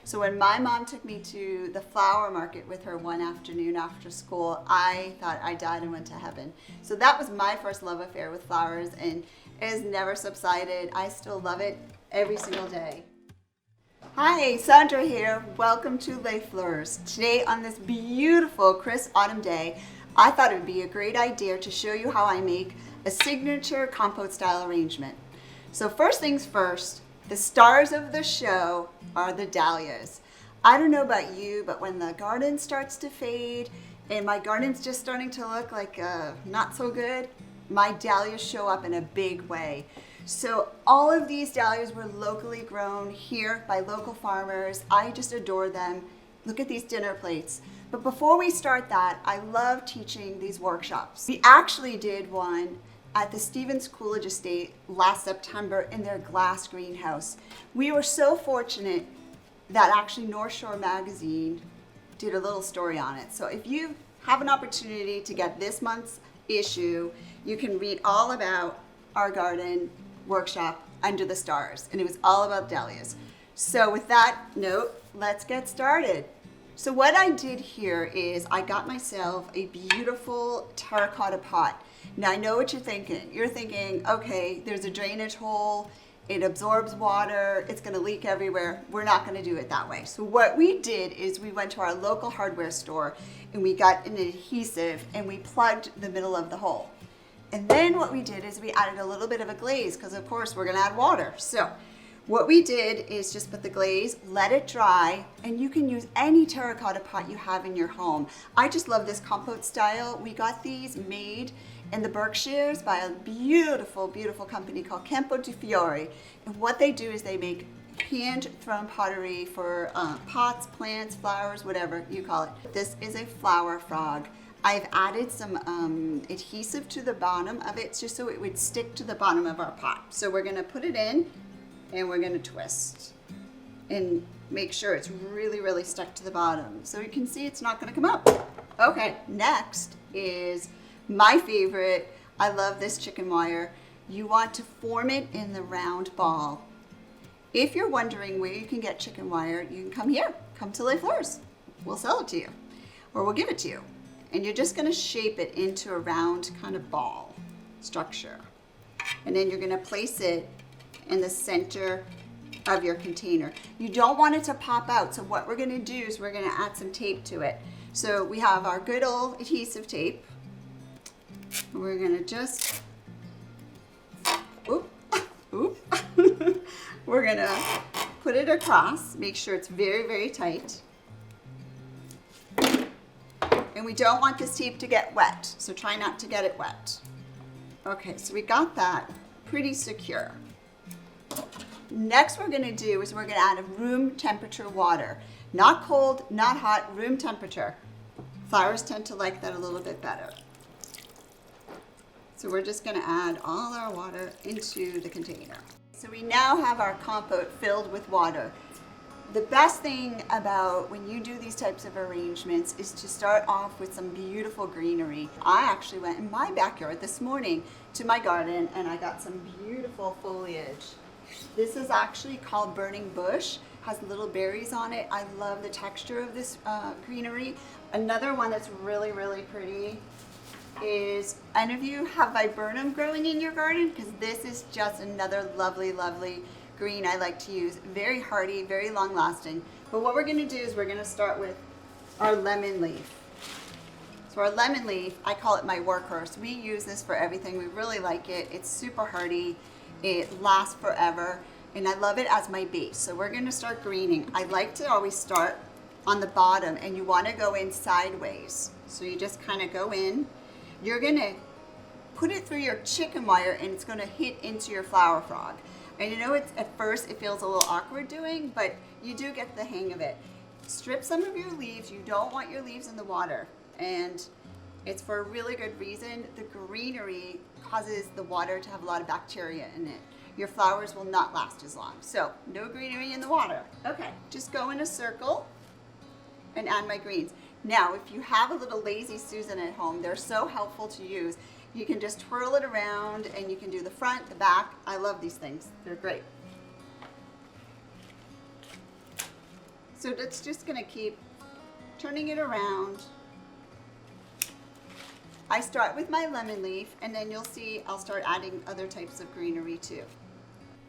So when my mom took me to the flower market with her one afternoon after school, I thought I died and went to heaven. So that was my first love affair with flowers, and it has never subsided. I still love it every single day. Hi, Sandra here. Welcome to Fleurs. Today on this beautiful crisp autumn day, I thought it would be a great idea to show you how I make a signature compote style arrangement. So first things first, the stars of the show are the dahlias. I don't know about you, but when the garden starts to fade and my garden's just starting to look like not so good, my dahlias show up in a big way. So all of these dahlias were locally grown here by local farmers. I just adore them. Look at these dinner plates. But before we start that, I love teaching these workshops. We actually did one at the Stevens Coolidge Estate last September in their glass greenhouse. We were so fortunate that actually North Shore Magazine did a little story on it. So if you have an opportunity to get this month's issue, you can read all about our garden workshop Under the Stars, and it was all about dahlias. So with that note, let's get started. So what I did here is I got myself a beautiful terracotta pot. Now I know what you're thinking. You're thinking, okay, there's a drainage hole, it absorbs water, it's gonna leak everywhere. We're not gonna do it that way. So what we did is we went to our local hardware store and we got an adhesive and we plugged the middle of the hole. And then what we did is we added a little bit of a glaze because of course we're gonna add water. So what we did is just put the glaze, let it dry, and you can use any terracotta pot you have in your home. I just love this compote style. We got these made in the Berkshires by a beautiful, beautiful company called Campo di Fiori. And what they do is they make hand-thrown pottery for pots, plants, flowers, whatever you call it. This is a flower frog. I've added some adhesive to the bottom of it just so it would stick to the bottom of our pot. So we're gonna put it in and we're gonna twist and make sure it's really, really stuck to the bottom. So you can see it's not gonna come up. Okay, next is my favorite. I love this chicken wire. You want to form it in the round ball. If you're wondering where you can get chicken wire, you can come here, come to Fleurs. We'll sell it to you, or we'll give it to you. And you're just gonna shape it into a round kind of ball structure. And then you're gonna place it in the center of your container. You don't want it to pop out, so what we're gonna do is we're gonna add some tape to it. So we have our good old adhesive tape. We're gonna just, we're gonna put it across, make sure it's very, very tight. And we don't want this tape to get wet, so try not to get it wet. Okay, so we got that pretty secure. Next we're gonna do is we're gonna add a room temperature water. Not cold, not hot, room temperature. Flowers tend to like that a little bit better. So we're just gonna add all our water into the container. So we now have our compote filled with water. The best thing about when you do these types of arrangements is to start off with some beautiful greenery. I actually went in my backyard this morning to my garden and I got some beautiful foliage. This is actually called burning bush, has little berries on it. I love the texture of this greenery. Another one that's really, really pretty is, any of you have viburnum growing in your garden? Because this is just another lovely, lovely green I like to use. Very hardy, very long lasting. But what we're gonna do is we're gonna start with our lemon leaf. So our lemon leaf, I call it my workhorse. We use this for everything. We really like it. It's super hardy. It lasts forever. And I love it as my base. So we're gonna start greening. I like to always start on the bottom and you wanna go in sideways. So you just kinda go in. You're gonna put it through your chicken wire and it's gonna hit into your flower frog. And you know, at first it feels a little awkward doing, but you do get the hang of it. Strip some of your leaves. You don't want your leaves in the water. And it's for a really good reason. The greenery causes the water to have a lot of bacteria in it. Your flowers will not last as long. So no greenery in the water. Okay, just go in a circle and add my greens. Now, if you have a little Lazy Susan at home, they're so helpful to use. You can just twirl it around and you can do the front, the back. I love these things. They're great. So that's just gonna keep turning it around. I start with my lemon leaf, and then you'll see I'll start adding other types of greenery too.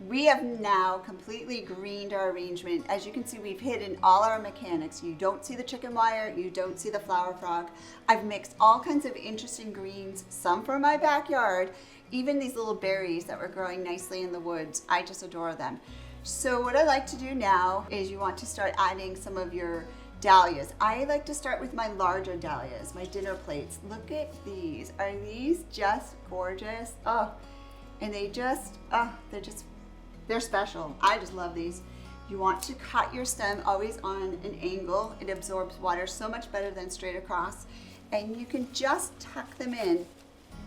We have now completely greened our arrangement. As you can see, we've hidden all our mechanics. You don't see the chicken wire, you don't see the flower frog. I've mixed all kinds of interesting greens, some from my backyard, even these little berries that were growing nicely in the woods. I just adore them. So what I like to do now is you want to start adding some of your dahlias. I like to start with my larger dahlias, my dinner plates. Look at these. Are these just gorgeous? Oh, and they're special. I just love these. You want to cut your stem always on an angle. It absorbs water so much better than straight across. And you can just tuck them in.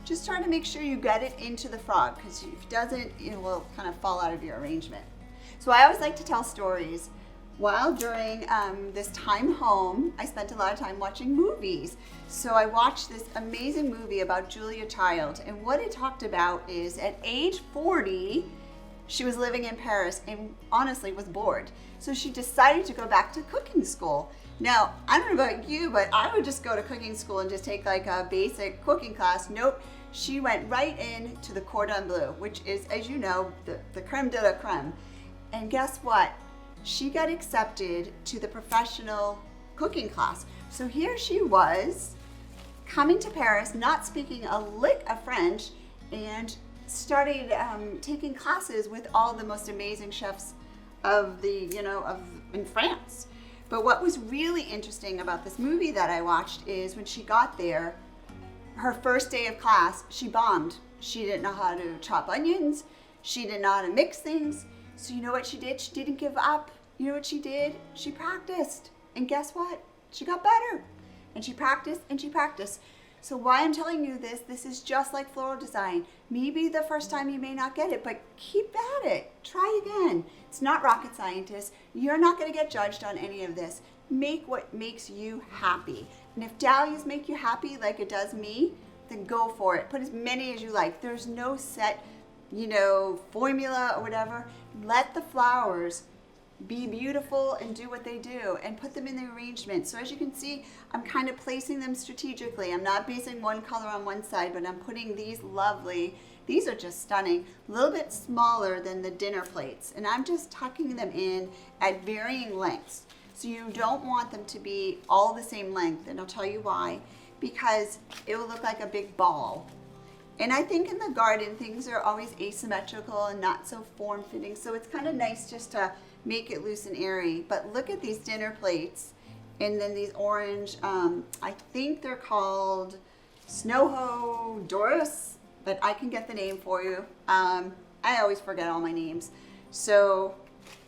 Just try to make sure you get it into the frog, because if it doesn't, it will kind of fall out of your arrangement. So I always like to tell stories. While during this time home, I spent a lot of time watching movies. So I watched this amazing movie about Julia Child, and what it talked about is at age 40, she was living in Paris and honestly was bored. So she decided to go back to cooking school. Now, I don't know about you, but I would just go to cooking school and just take like a basic cooking class. Nope, she went right into the cordon bleu, which is, as you know, the creme de la creme. And guess what? She got accepted to the professional cooking class. So here she was, coming to Paris, not speaking a lick of French, and started taking classes with all the most amazing chefs in France. But what was really interesting about this movie that I watched is when she got there, her first day of class, she bombed. She didn't know how to chop onions. She didn't know how to mix things. So you know what she did? She didn't give up. You know what she did? She practiced. And guess what? She got better. And she practiced and she practiced. So why I'm telling you this is just like floral design. Maybe the first time you may not get it, but keep at it. Try again. It's not rocket scientist. You're not going to get judged on any of this. Make what makes you happy. And if dahlias make you happy like it does me, then go for it. Put as many as you like. There's no set, formula or whatever. Let the flowers be beautiful and do what they do, and put them in the arrangement. So as you can see, I'm kind of placing them strategically. I'm not basing one color on one side, but I'm putting these these are just stunning, a little bit smaller than the dinner plates, and I'm just tucking them in at varying lengths. So you don't want them to be all the same length, and I'll tell you why. Because it will look like a big ball. And I think in the garden, things are always asymmetrical and not so form-fitting, so it's kind of nice just to make it loose and airy. But look at these dinner plates, and then these orange, I think they're called Snowho Doris, but I can get the name for you. I always forget all my names, so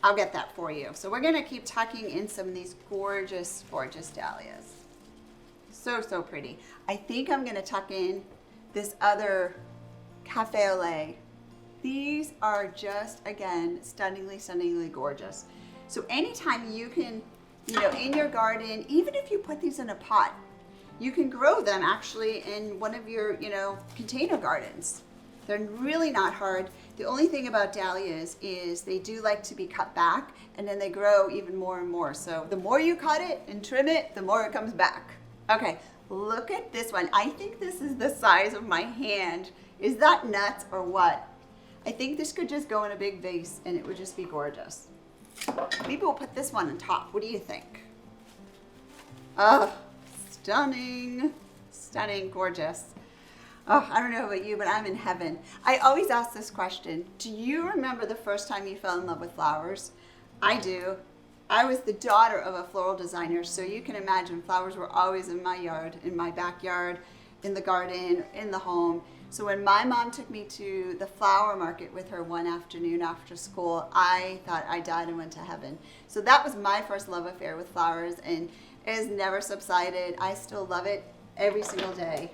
I'll get that for you. So we're gonna keep tucking in some of these gorgeous, gorgeous dahlias. So, so pretty. I think I'm gonna tuck in this other cafe au lait. These are just, again, stunningly, stunningly gorgeous. So anytime you can, in your garden, even if you put these in a pot, you can grow them actually in one of your, container gardens. They're really not hard. The only thing about dahlias is they do like to be cut back, and then they grow even more and more. So the more you cut it and trim it, the more it comes back. Okay, look at this one. I think this is the size of my hand. Is that nuts or what? I think this could just go in a big vase and it would just be gorgeous. Maybe we'll put this one on top. What do you think? Oh, stunning, stunning, gorgeous. Oh, I don't know about you, but I'm in heaven. I always ask this question. Do you remember the first time you fell in love with flowers? I do. I was the daughter of a floral designer, so you can imagine flowers were always in my yard, in my backyard, in the garden, in the home. So when my mom took me to the flower market with her one afternoon after school, I thought I died and went to heaven. So that was my first love affair with flowers, and it has never subsided. I still love it every single day.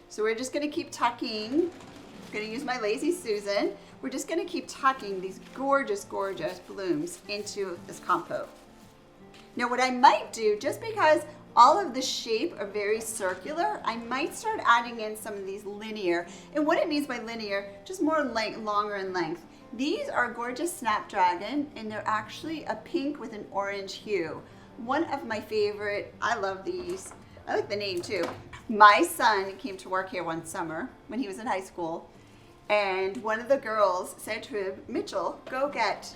So we're just gonna keep tucking. I'm gonna use my Lazy Susan. We're just gonna keep tucking these gorgeous, gorgeous blooms into this compote. Now what I might do, just because all of the shape are very circular, I might start adding in some of these linear. And what it means by linear, just more length, longer in length. These are gorgeous snapdragon, and they're actually a pink with an orange hue. One of my favorite, I love these. I like the name too. My son came to work here one summer when he was in high school, and one of the girls said to him, Mitchell, go get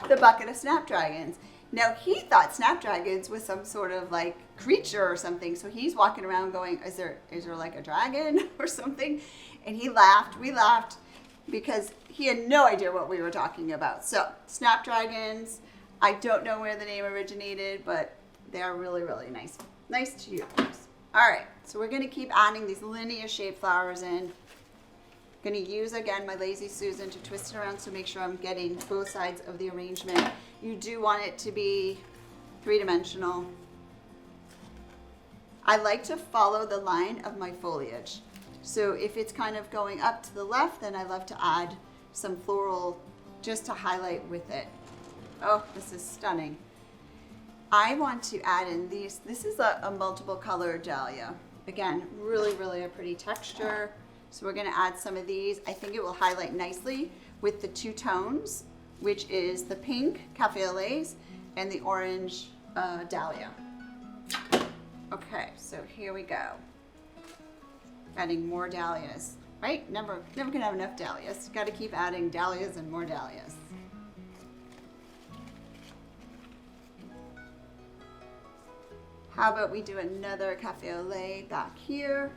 the bucket of snapdragons. Now he thought snapdragons was some sort of like creature or something, so he's walking around going, is there like a dragon or something? And he laughed, we laughed, because he had no idea what we were talking about. So snapdragons, I don't know where the name originated, but they are really, really nice. Nice to use. All right, so we're gonna keep adding these linear shaped flowers in. Gonna use again my Lazy Susan to twist it around so make sure I'm getting both sides of the arrangement. You do want it to be three-dimensional. I like to follow the line of my foliage. So if it's kind of going up to the left, then I love to add some floral just to highlight with it. Oh, this is stunning. I want to add in these. This is a multiple color dahlia. Again, really, really a pretty texture. So we're gonna add some of these. I think it will highlight nicely with the two tones, which is the pink cafe au lait and the orange dahlia. Okay, so here we go. Adding more dahlias, right? Never gonna have enough dahlias. Gotta keep adding dahlias and more dahlias. How about we do another cafe au lait back here?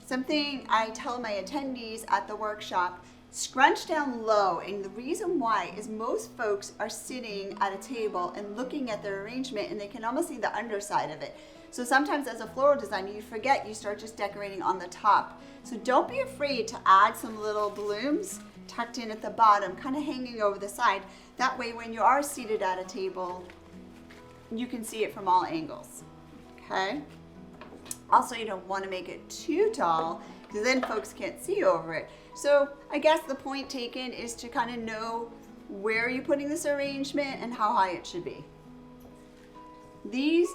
Something I tell my attendees at the workshop, scrunch down low. And the reason why is most folks are sitting at a table and looking at their arrangement and they can almost see the underside of it. So sometimes as a floral designer, you forget, you start just decorating on the top. So don't be afraid to add some little blooms tucked in at the bottom, kind of hanging over the side. That way when you are seated at a table, you can see it from all angles, okay? Also, you don't want to make it too tall because then folks can't see over it. So I guess the point taken is to kind of know where you're putting this arrangement and how high it should be. These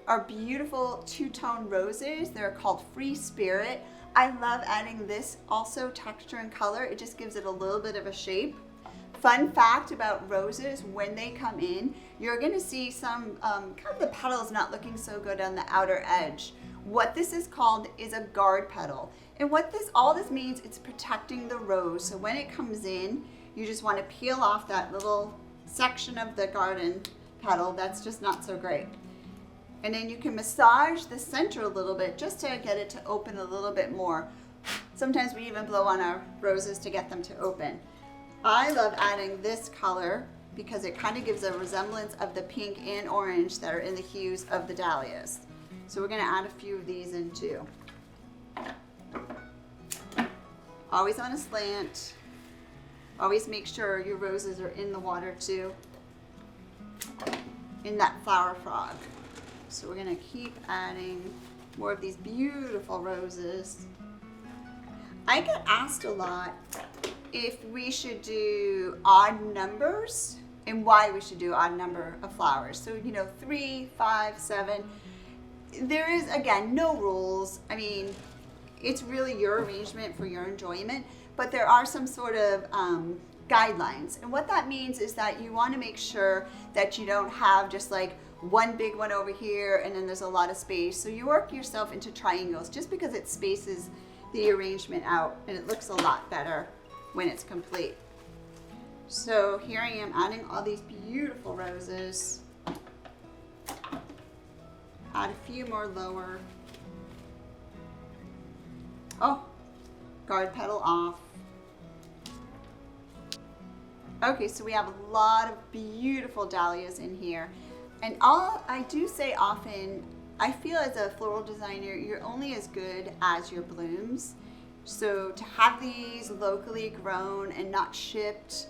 are beautiful two-tone roses. They're called Free Spirit. I love adding this also texture and color. It just gives it a little bit of a shape. Fun fact about roses, when they come in, you're gonna see some kind of the petals not looking so good on the outer edge. What this is called is a guard petal. And what all this means, it's protecting the rose. So when it comes in, you just wanna peel off that little section of the garden petal that's just not so great. And then you can massage the center a little bit just to get it to open a little bit more. Sometimes we even blow on our roses to get them to open. I love adding this color because it kind of gives a resemblance of the pink and orange that are in the hues of the dahlias. So we're gonna add a few of these in too. Always on a slant. Always make sure your roses are in the water too, in that flower frog. So we're gonna keep adding more of these beautiful roses. I get asked a lot if we should do odd numbers and why we should do odd number of flowers. So, 3, 5, 7. There is, again, no rules. I mean, it's really your arrangement for your enjoyment, but there are some sort of guidelines. And what that means is that you want to make sure that you don't have just like one big one over here and then there's a lot of space. So you work yourself into triangles just because it spaces the arrangement out and it looks a lot better when it's complete. So here I am adding all these beautiful roses. Add a few more lower. Oh, guard petal off. Okay, so we have a lot of beautiful dahlias in here. And I do say often, I feel as a floral designer, you're only as good as your blooms. So to have these locally grown and not shipped,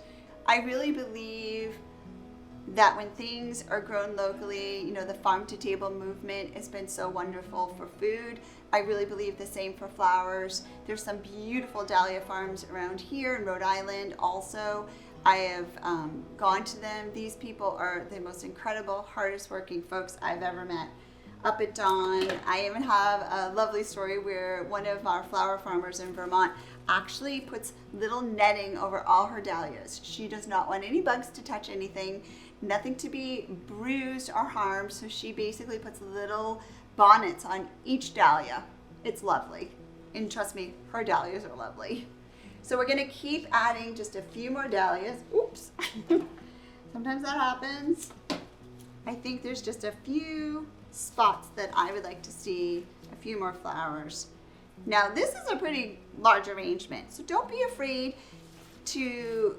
I really believe that when things are grown locally, the farm to table movement has been so wonderful for food. I really believe the same for flowers. There's some beautiful dahlia farms around here in Rhode Island also. I have gone to them. These people are the most incredible, hardest working folks I've ever met. up at dawn. I even have a lovely story where one of our flower farmers in Vermont actually puts little netting over all her dahlias. She does not want any bugs to touch anything, nothing to be bruised or harmed, so she basically puts little bonnets on each dahlia. It's lovely. And trust me, her dahlias are lovely. So we're gonna keep adding just a few more dahlias. Oops. Sometimes that happens. I think there's just a few spots that I would like to see a few more flowers. Now this is a pretty large arrangement, so don't be afraid to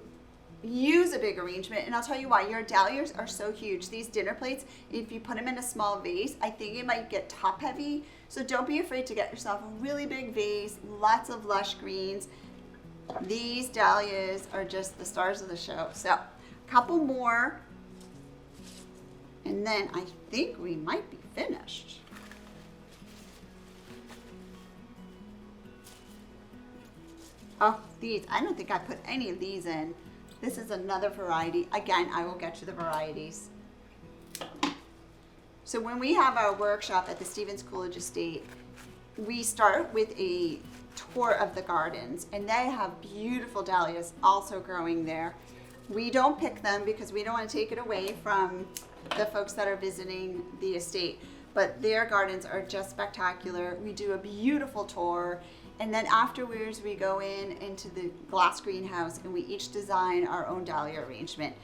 use a big arrangement, and I'll tell you why. Your dahlias are so huge. These dinner plates, if you put them in a small vase, I think it might get top heavy, so don't be afraid to get yourself a really big vase, lots of lush greens. These dahlias are just the stars of the show. So a couple more, and then I think we might be finished. Oh, these, I don't think I put any of these in. This is another variety. Again, I will get you the varieties. So when we have our workshop at the Stevens Coolidge Estate, we start with a tour of the gardens, and they have beautiful dahlias also growing there. We don't pick them because we don't want to take it away from the folks that are visiting the estate, but their gardens are just spectacular. We do a beautiful tour, and then afterwards we go into the glass greenhouse and we each design our own dahlia arrangement.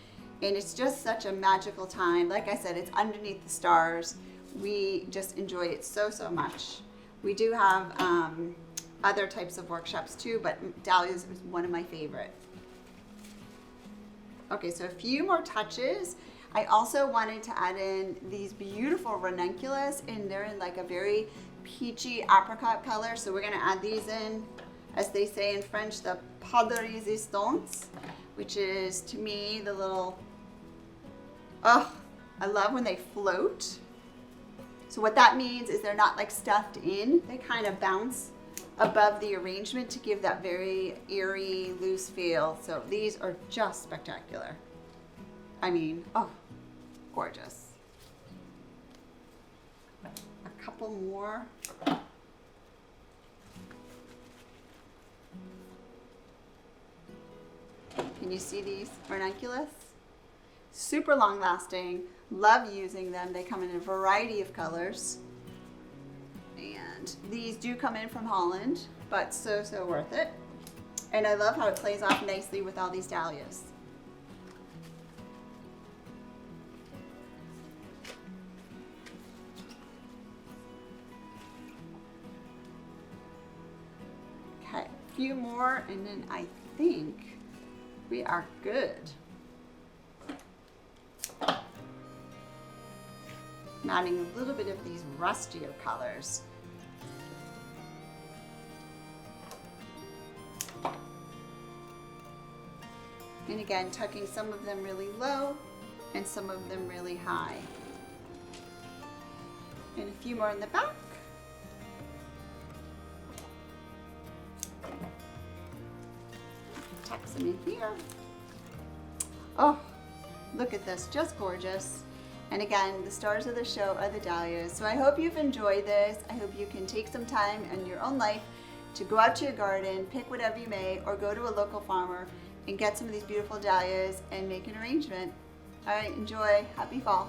And it's just such a magical time. Like I said, it's underneath the stars. We just enjoy it so much. We do have other types of workshops too, but dahlias is one of my favorite. Okay, so a few more touches. I also wanted to add in these beautiful ranunculus, and they're in like a very peachy apricot color. So we're gonna add these in, as they say in French, the pas de résistance, which is to me the little, oh, I love when they float. So what that means is they're not like stuffed in, they kind of bounce above the arrangement to give that very airy, loose feel. So these are just spectacular. I mean, oh, gorgeous. A couple more. Can you see these ranunculus? Super long lasting, love using them. They come in a variety of colors. And these do come in from Holland, but so worth it. And I love how it plays off nicely with all these dahlias. Okay, a few more, and then I think we are good. I'm adding a little bit of these rustier colors. And again, tucking some of them really low and some of them really high. And a few more in the back. Tuck some in here. Oh, look at this, just gorgeous. And again, the stars of the show are the dahlias. So I hope you've enjoyed this. I hope you can take some time in your own life to go out to your garden, pick whatever you may, or go to a local farmer and get some of these beautiful dahlias and make an arrangement. All right, enjoy. Happy fall.